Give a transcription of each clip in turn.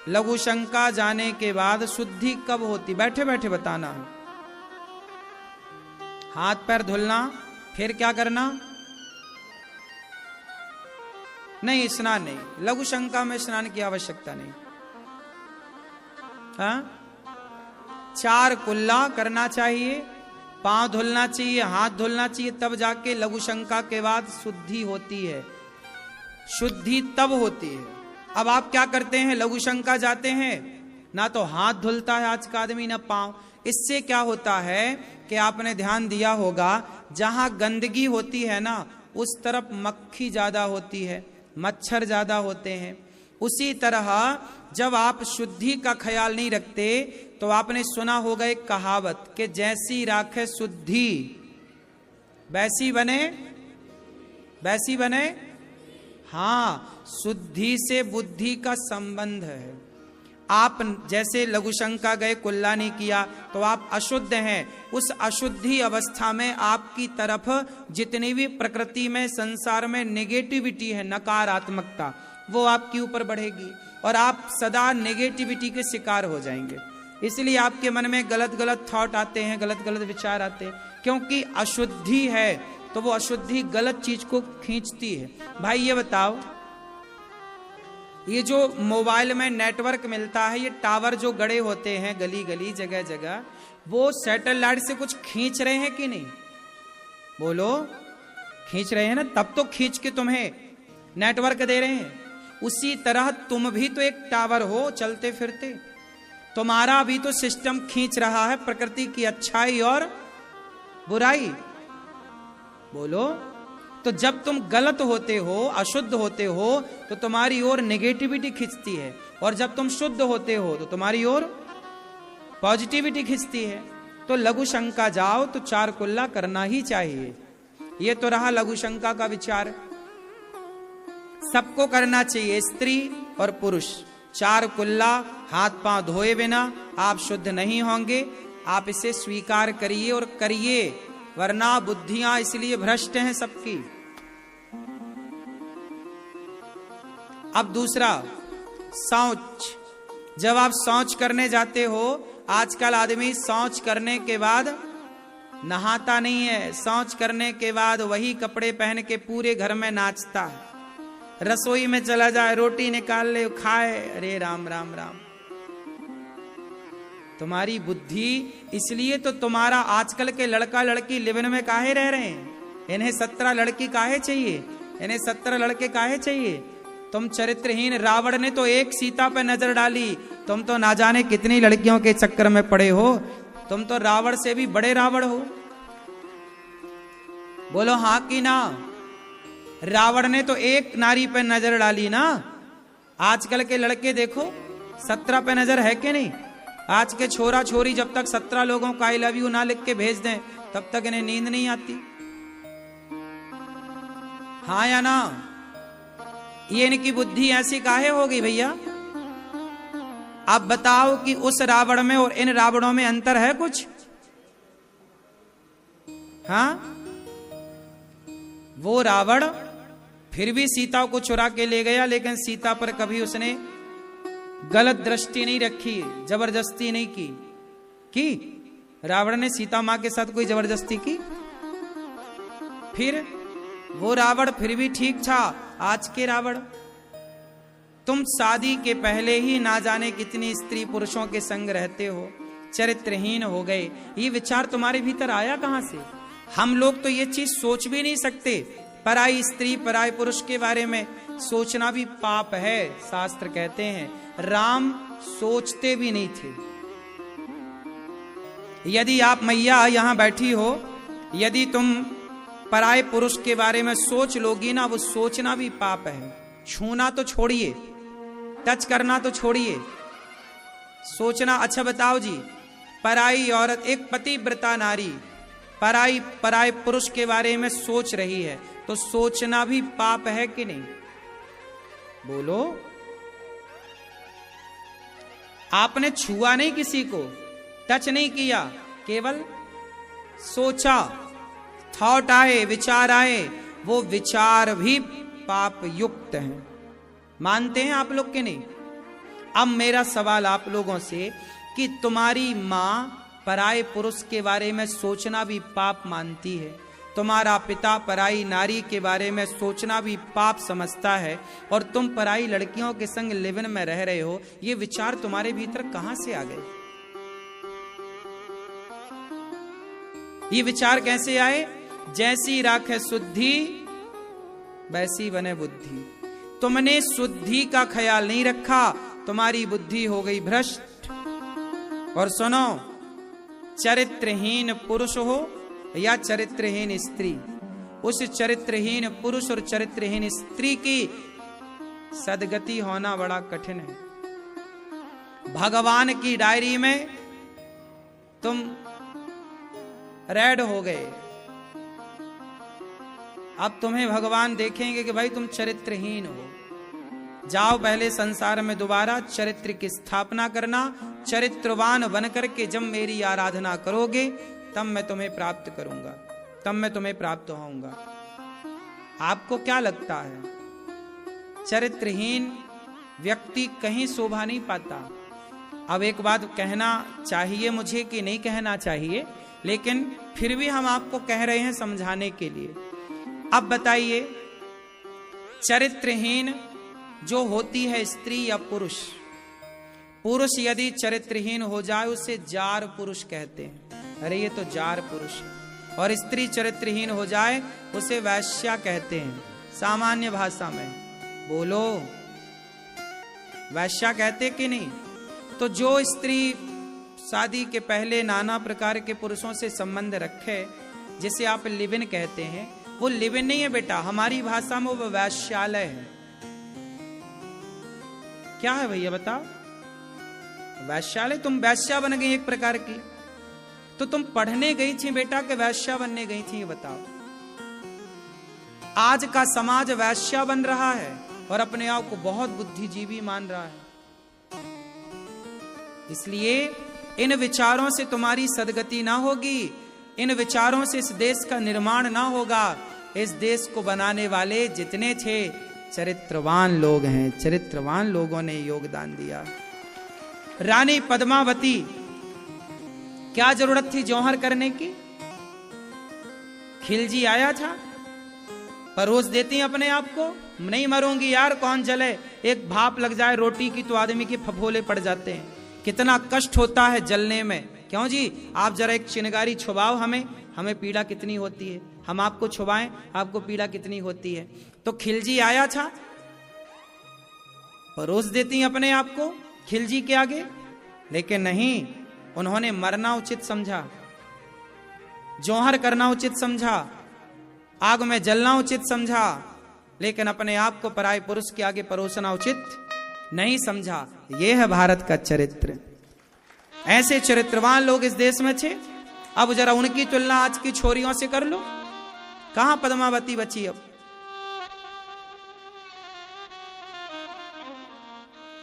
लघु शंका जाने के बाद शुद्धि कब होती? बैठे बैठे बताना। हाथ पैर धुलना, फिर क्या करना? नहीं, स्नान नहीं, लघु शंका में स्नान की आवश्यकता नहीं। हाँ, 4 कुल्ला करना चाहिए, पांव धुलना चाहिए, हाथ धुलना चाहिए, तब जाके लघु शंका के बाद शुद्धि होती है। शुद्धि तब होती है। अब आप क्या करते हैं? लघु शंका जाते हैं, ना तो हाथ धुलता है आज का आदमी, ना पांव। इससे क्या होता है कि आपने ध्यान दिया होगा, जहां गंदगी होती है ना, उस तरफ मक्खी ज्यादा होती है, मच्छर ज्यादा होते हैं। उसी तरह जब आप शुद्धि का ख्याल नहीं रखते, तो आपने सुना होगा एक कहावत कि जैसी राखे शुद्धि वैसी बने, वैसी बने। हाँ, शुद्धि से बुद्धि का संबंध है। आप जैसे लघु शंका गए, कुल्ला नहीं किया, तो आप अशुद्ध हैं। उस अशुद्धि अवस्था में आपकी तरफ जितनी भी प्रकृति में, संसार में नेगेटिविटी है, नकारात्मकता, वो आपके ऊपर बढ़ेगी और आप सदा नेगेटिविटी के शिकार हो जाएंगे। इसलिए आपके मन में गलत गलत थॉट आते हैं, गलत गलत विचार आते हैं, क्योंकि अशुद्धि है। तो वो अशुद्धि गलत चीज को खींचती है। भाई ये बताओ, ये जो मोबाइल में नेटवर्क मिलता है, ये टावर जो गड़े होते हैं गली गली जगह जगह, वो सैटेलाइट से कुछ खींच रहे हैं कि नहीं? बोलो, खींच रहे हैं ना, तब तो खींच के तुम्हें नेटवर्क दे रहे हैं। उसी तरह तुम भी तो एक टावर हो चलते फिरते, तुम्हारा भी तो सिस्टम खींच रहा है प्रकृति की अच्छाई और बुराई। बोलो, तो जब तुम गलत होते हो, अशुद्ध होते हो, तो तुम्हारी ओर नेगेटिविटी खींचती है, और जब तुम शुद्ध होते हो तो तुम्हारी ओर पॉजिटिविटी खींचती है। तो लघु शंका जाओ तो 4 कुल्ला करना ही चाहिए। ये तो रहा लघु शंका का विचार। सबको करना चाहिए, स्त्री और पुरुष। 4 कुल्ला हाथ पांव धोए बिना आप शुद्ध नहीं होंगे। आप इसे स्वीकार करिए और करिए, वरना बुद्धियां इसलिए भ्रष्ट हैं सबकी। अब दूसरा, शौच। जब आप शौच करने जाते हो, आजकल आदमी शौच करने के बाद नहाता नहीं है, शौच करने के बाद वही कपड़े पहन के पूरे घर में नाचता है। रसोई में चला जाए, रोटी निकाल ले, खाए, अरे राम राम राम। तुम्हारी बुद्धि, इसलिए तो तुम्हारा आजकल के लड़का लड़की लिव-इन में काहे रह रहे हैं? इन्हें 17 लड़की काहे चाहिए? इन्हें 17 लड़के काहे चाहिए? तुम चरित्रहीन, रावण ने तो एक सीता पे नजर डाली, तुम तो ना जाने कितनी लड़कियों के चक्कर में पड़े हो। तुम तो रावण से भी बड़े रावण हो। बोलो हाँ कि ना? रावण ने तो एक नारी पे नजर डाली ना। आजकल के लड़के देखो, 17 पे नजर है कि नहीं? आज के छोरा छोरी जब तक 17 लोगों का आई लव यू ना लिख के भेज दें, तब तक इन्हें नींद नहीं आती। हाँ या ना? ये इनकी बुद्धि ऐसी काहे हो गई भैया? आप बताओ कि उस रावण में और इन रावणों में अंतर है कुछ? हाँ, वो रावण फिर भी सीता को चुरा के ले गया, लेकिन सीता पर कभी उसने गलत दृष्टि नहीं रखी, जबरदस्ती नहीं की। रावण ने सीता मां के साथ कोई जबरदस्ती की? फिर वो रावण फिर भी ठीक था। आज के रावण, तुम शादी के पहले ही ना जाने कितनी स्त्री पुरुषों के संग रहते हो, चरित्रहीन हो गए। ये विचार तुम्हारे भीतर आया कहां से? हम लोग तो ये चीज सोच भी नहीं सकते। पराई स्त्री पराई पुरुष के बारे में सोचना भी पाप है, शास्त्र कहते हैं। राम सोचते भी नहीं थे। यदि आप मैया यहां बैठी हो, यदि तुम पराये पुरुष के बारे में सोच लोगी ना, वो सोचना भी पाप है। छूना तो छोड़िए, टच करना तो छोड़िए, सोचना। अच्छा बताओ जी, पराई औरत, एक पतिव्रता नारी पराये पुरुष के बारे में सोच रही है, तो सोचना भी पाप है कि नहीं? बोलो। आपने छुआ नहीं किसी को, टच नहीं किया, केवल सोचा, थॉट आए, विचार आए, वो विचार भी पाप युक्त हैं। मानते हैं आप लोग के नहीं? अब मेरा सवाल आप लोगों से कि तुम्हारी माँ पराये पुरुष के बारे में सोचना भी पाप मानती है, तुम्हारा पिता पराई नारी के बारे में सोचना भी पाप समझता है, और तुम पराई लड़कियों के संग लिव-इन में रह रहे हो। ये विचार तुम्हारे भीतर कहां से आ गए? ये विचार कैसे आए? जैसी राखे शुद्धि वैसी बने बुद्धि। तुमने शुद्धि का ख्याल नहीं रखा, तुम्हारी बुद्धि हो गई भ्रष्ट। और सुनो, चरित्रहीन पुरुष हो या चरित्रहीन स्त्री, उस चरित्रहीन पुरुष और चरित्रहीन स्त्री की सदगति होना बड़ा कठिन है। भगवान की डायरी में तुम रेड हो गए, अब तुम्हें भगवान देखेंगे कि भाई तुम चरित्रहीन हो। जाओ पहले संसार में दोबारा चरित्र की स्थापना करना, चरित्रवान बनकर के जब मेरी आराधना करोगे तब मैं तुम्हें प्राप्त करूंगा, तब मैं तुम्हें प्राप्त होऊंगा। आपको क्या लगता है? चरित्रहीन व्यक्ति कहीं शोभा नहीं पाता। अब एक बात कहना चाहिए मुझे कि नहीं कहना चाहिए, लेकिन फिर भी हम आपको कह रहे हैं समझाने के लिए। अब बताइए, चरित्रहीन जो होती है स्त्री या पुरुष, पुरुष यदि चरित्रहीन हो जाए उसे जार पुरुष कहते हैं। अरे ये तो जार पुरुष है। और स्त्री चरित्रहीन हो जाए उसे वैश्या कहते हैं। सामान्य भाषा में बोलो, वैश्या कहते कि नहीं? तो जो स्त्री शादी के पहले नाना प्रकार के पुरुषों से संबंध रखे, जिसे आप लिव-इन कहते हैं, वो लिव-इन नहीं है बेटा, हमारी भाषा में वो वैश्यालय है। क्या है भैया बताओ? वैश्यालय। तुम वैश्या बन गई एक प्रकार की, तो तुम पढ़ने गई थी बेटा कि वैश्या बनने गई थी? ये बताओ। आज का समाज वैश्या बन रहा है और अपने आप को बहुत बुद्धिजीवी मान रहा है। इसलिए इन विचारों से तुम्हारी सदगति ना होगी, इन विचारों से इस देश का निर्माण ना होगा। इस देश को बनाने वाले जितने थे चरित्रवान लोग हैं, चरित्रवान लोगों ने योगदान दिया। रानी पद्मावती, क्या जरूरत थी जौहर करने की? खिलजी आया था, परोस देती अपने आप को। नहीं मरूंगी यार, कौन जले, एक भाप लग जाए रोटी की तो आदमी के फफोले पड़ जाते हैं। कितना कष्ट होता है जलने में। क्यों जी, आप जरा एक चिनगारी छुबाओ हमें पीड़ा कितनी होती है। हम आपको छुबाएं, आपको पीड़ा कितनी होती है। तो खिलजी आया था, परोस देती अपने आप को खिलजी के आगे, लेकिन नहीं, उन्होंने मरना उचित समझा, जौहर करना उचित समझा, आग में जलना उचित समझा, लेकिन अपने आप को पराये पुरुष के आगे परोसना उचित नहीं समझा। यह है भारत का चरित्र। ऐसे चरित्रवान लोग इस देश में थे। अब जरा उनकी तुलना आज की छोरियों से कर लो, कहां पद्मावती बची? अब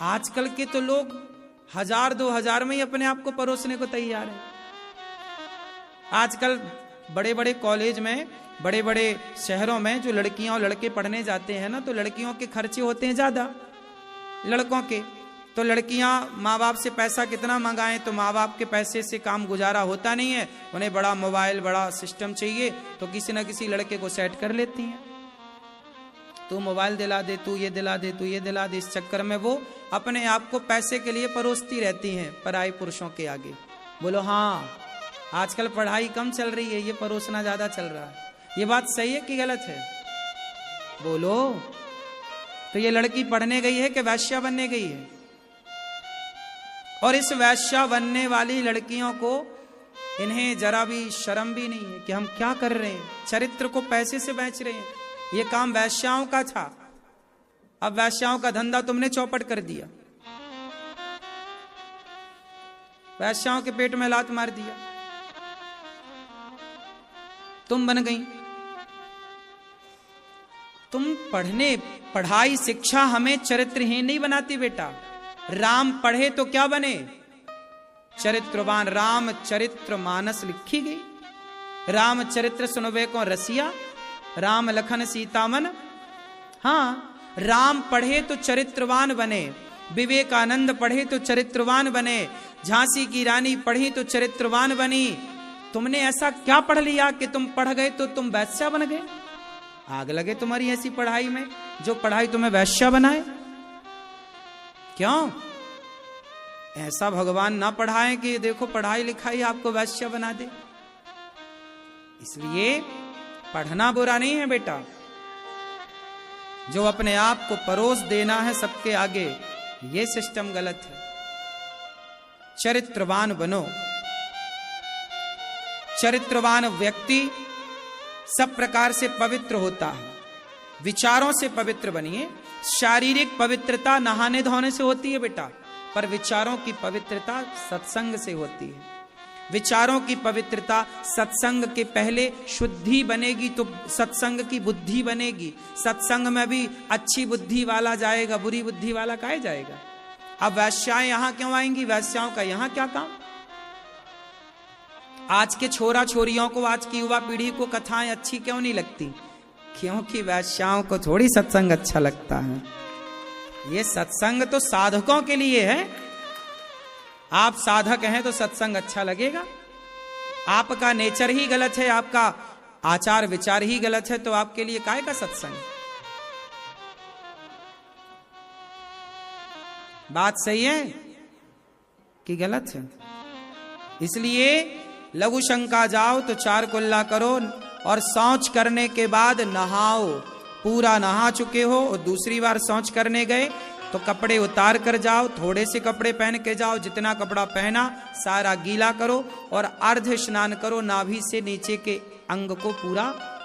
आजकल के तो लोग 1000-2000 में ही अपने आप को परोसने को तैयार है। आजकल बड़े बड़े कॉलेज में, बड़े बड़े शहरों में जो लड़कियां और लड़के पढ़ने जाते हैं ना, तो लड़कियों के खर्चे होते हैं ज्यादा लड़कों के। तो लड़कियां माँ बाप से पैसा कितना मंगाएं, तो माँ बाप के पैसे से काम गुजारा होता नहीं है। उन्हें बड़ा मोबाइल, बड़ा सिस्टम चाहिए, तो किसी न किसी लड़के को सेट कर लेती हैं। तू मोबाइल दिला दे, तू ये दिला दे, तू ये दिला दे। इस चक्कर में वो अपने आप को पैसे के लिए परोसती रहती हैं पराये पुरुषों के आगे। बोलो हाँ, आजकल पढ़ाई कम चल रही है, ये परोसना ज्यादा चल रहा है। ये बात सही है कि गलत है? बोलो। तो ये लड़की पढ़ने गई है कि वैश्या बनने गई है? और इस वैश्या बनने वाली लड़कियों को, इन्हें जरा भी शर्म भी नहीं है कि हम क्या कर रहे हैं, चरित्र को पैसे से बेच रहे हैं। ये काम वैश्याओं का था, अब वैश्याओं का धंधा तुमने चौपट कर दिया, वैश्याओं के पेट में लात मार दिया, तुम बन गई। तुम पढ़ाई शिक्षा हमें चरित्रहीन नहीं बनाती बेटा। राम पढ़े तो क्या बने? चरित्रवान। राम चरित्र मानस लिखी गई, राम चरित्र सुनवे को रसिया, राम लखन सीता मन। हाँ, राम पढ़े तो चरित्रवान बने, विवेकानंद पढ़े तो चरित्रवान बने, झांसी की रानी पढ़ी तो चरित्रवान बनी। तुमने ऐसा क्या पढ़ लिया कि तुम पढ़ गए तो तुम वैश्या बन गए? आग लगे तुम्हारी ऐसी पढ़ाई में जो पढ़ाई तुम्हें वैश्या बनाए। क्यों ऐसा भगवान ना पढ़ाए कि देखो पढ़ाई लिखाई आपको वैश्या बना दे। इसलिए पढ़ना बुरा नहीं है बेटा, जो अपने आप को परोस देना है सबके आगे, ये सिस्टम गलत है। चरित्रवान बनो। चरित्रवान व्यक्ति सब प्रकार से पवित्र होता है। विचारों से पवित्र बनिए। शारीरिक पवित्रता नहाने धोने से होती है बेटा, पर विचारों की पवित्रता सत्संग से होती है। विचारों की पवित्रता सत्संग के पहले शुद्धि बनेगी तो सत्संग की बुद्धि बनेगी। सत्संग में भी अच्छी बुद्धि वाला जाएगा, बुरी बुद्धि वाला काहे जाएगा? अब वैश्याएं यहां क्यों आएंगी? वैश्याओं का यहां क्या काम? आज के छोरा छोरियों को, आज की युवा पीढ़ी को कथाएं अच्छी क्यों नहीं लगती? क्योंकि वैश्याओं को थोड़ी सत्संग अच्छा लगता है। ये सत्संग तो साधकों के लिए है। आप साधक हैं तो सत्संग अच्छा लगेगा। आपका नेचर ही गलत है, आपका आचार विचार ही गलत है, तो आपके लिए काहे का सत्संग? बात सही है कि गलत है? इसलिए लघु शंका जाओ तो 4 कुल्ला करो और शौच करने के बाद नहाओ। पूरा नहा चुके हो और दूसरी बार शौच करने गए तो कपड़े उतार कर जाओ। थोड़े से कपड़े पहन के जाओ, जितना कपड़ा पहना सारा गीला करो और अर्ध स्नान करो। नाभि से नीचे के अंग को पूरा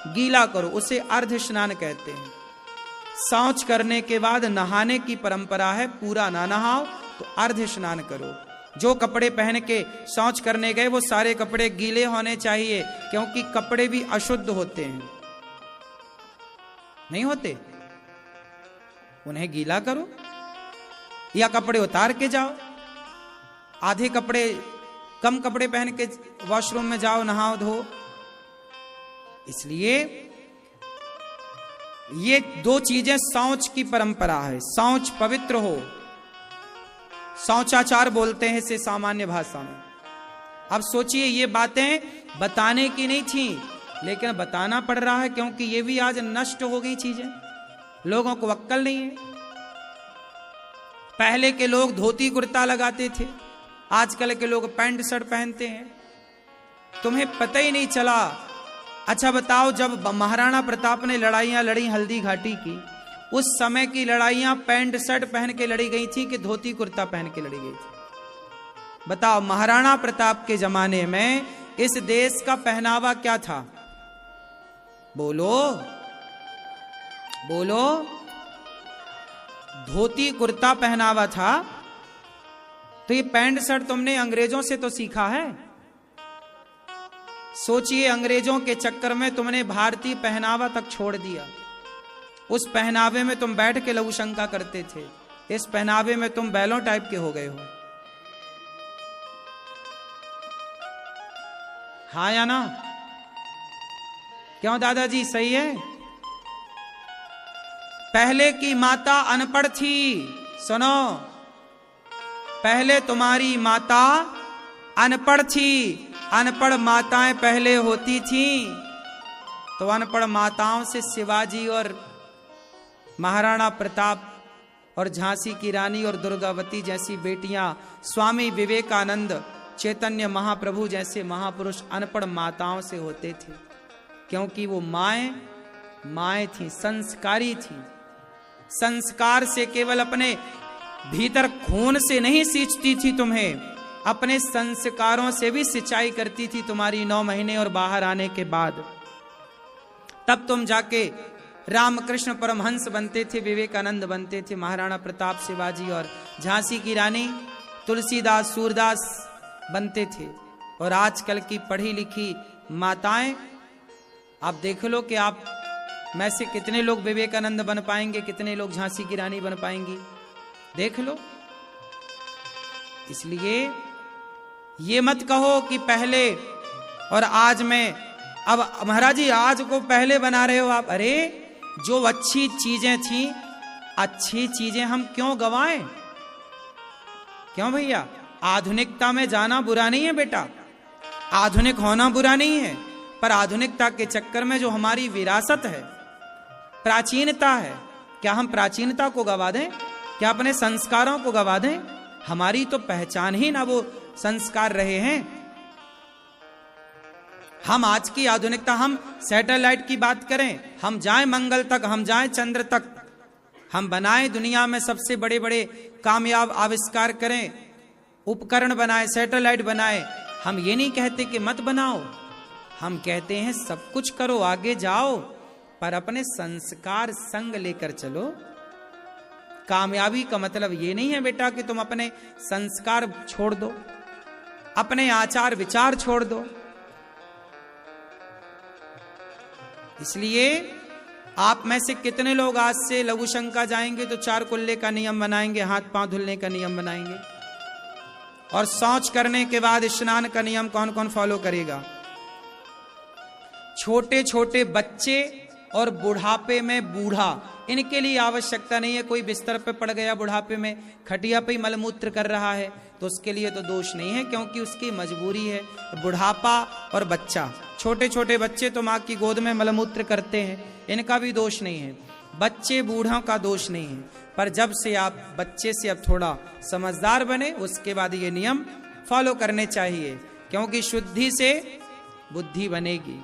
गीला करो, उसे अर्ध स्नान कहते हैं। शौच करने के बाद नहाने की परंपरा है, पूरा ना नहाओ तो अर्ध स्नान करो। जो कपड़े पहन के शौच करने गए वो सारे कपड़े गीले होने चाहिए, क्योंकि कपड़े भी अशुद्ध होते हैं, नहीं होते? उन्हें गीला करो या कपड़े उतार के जाओ। आधे कपड़े, कम कपड़े पहन के वॉशरूम में जाओ, नहाओ धो। इसलिए ये 2 चीजें शौच की परंपरा है। शौच पवित्र हो, शौचाचार बोलते हैं इसे सामान्य भाषा में। अब सोचिए, ये बातें बताने की नहीं थी, लेकिन बताना पड़ रहा है, क्योंकि ये भी आज नष्ट हो गई चीजें। लोगों को अक्ल नहीं है। पहले के लोग धोती कुर्ता लगाते थे, आजकल के लोग पैंट शर्ट पहनते हैं। तुम्हें पता ही नहीं चला। अच्छा बताओ, जब महाराणा प्रताप ने लड़ाइयां लड़ी हल्दी घाटी की, उस समय की लड़ाइयां पैंट शर्ट पहन के लड़ी गई थी कि धोती कुर्ता पहन के लड़ी गई थी? बताओ, महाराणा प्रताप के जमाने में इस देश का पहनावा क्या था? बोलो बोलो। धोती कुर्ता पहनावा था। तो ये पैंट शर्ट तुमने अंग्रेजों से तो सीखा है। सोचिए, अंग्रेजों के चक्कर में तुमने भारतीय पहनावा तक छोड़ दिया। उस पहनावे में तुम बैठ के लघु शंका करते थे, इस पहनावे में तुम बैलों टाइप के हो गए हो। हाँ या ना? क्यों दादाजी, सही है? पहले की माता अनपढ़ थी। सुनो, पहले तुम्हारी माता अनपढ़ थी। अनपढ़ माताएं पहले होती थी, तो अनपढ़ माताओं से शिवाजी और महाराणा प्रताप और झांसी की रानी और दुर्गावती जैसी बेटियां, स्वामी विवेकानंद, चैतन्य महाप्रभु जैसे महापुरुष अनपढ़ माताओं से होते थे, क्योंकि वो माएं थी, संस्कारी थी। संस्कार से केवल अपने भीतर खून से नहीं सींचती थी तुम्हें, अपने संस्कारों से भी सिंचाई करती थी तुम्हारी 9 महीने और बाहर आने के बाद। तब तुम जाके रामकृष्ण परमहंस बनते थे, विवेकानंद बनते थे। महाराणा प्रताप, शिवाजी और झांसी की रानी तुलसीदास, सूरदास बनते थे। और आजकल की पढ़ी लिखी माताएं, आप देख लो कि आप में से कितने लोग विवेकानंद बन पाएंगे, कितने लोग झांसी की रानी बन पाएंगी, देख लो। इसलिए ये मत कहो कि पहले और आज में, अब महाराज जी आज को पहले बना रहे हो आप। अरे जो अच्छी चीजें थी, अच्छी चीजें हम क्यों गवाएं? क्यों भैया? आधुनिकता में जाना बुरा नहीं है बेटा, आधुनिक होना बुरा नहीं है, पर आधुनिकता के चक्कर में जो हमारी विरासत है, प्राचीनता है, क्या हम प्राचीनता को गवा दें? क्या अपने संस्कारों को गवा दें? हमारी तो पहचान ही ना वो संस्कार रहे हैं। हम आज की आधुनिकता, हम सैटेलाइट की बात करें, हम जाएं मंगल तक, हम जाएं चंद्र तक, हम बनाएं दुनिया में सबसे बड़े बड़े कामयाब आविष्कार करें, उपकरण बनाएं, सैटेलाइट बनाएं, हम ये नहीं कहते कि मत बनाओ, हम कहते हैं सब कुछ करो, आगे जाओ, पर अपने संस्कार संग लेकर चलो। कामयाबी का मतलब ये नहीं है बेटा कि तुम अपने संस्कार छोड़ दो, अपने आचार विचार छोड़ दो। इसलिए आप में से कितने लोग आज से लघु शंका जाएंगे तो 4 कुल्ले का नियम बनाएंगे, हाथ पांव धुलने का नियम बनाएंगे, और शौच करने के बाद स्नान का नियम कौन कौन फॉलो करेगा? छोटे छोटे बच्चे और बुढ़ापे में बूढ़ा, इनके लिए आवश्यकता नहीं है। कोई बिस्तर पे पड़ गया बुढ़ापे में, खटिया पे ही मलमूत्र कर रहा है, तो उसके लिए तो दोष नहीं है, क्योंकि उसकी मजबूरी है। बुढ़ापा और बच्चा, छोटे छोटे बच्चे तो माँ की गोद में मलमूत्र करते हैं, इनका भी दोष नहीं है, बच्चे बूढ़ों का दोष नहीं है। पर जब से आप बच्चे से अब थोड़ा समझदार बने, उसके बाद ये नियम फॉलो करने चाहिए, क्योंकि शुद्धि से बुद्धि बनेगी।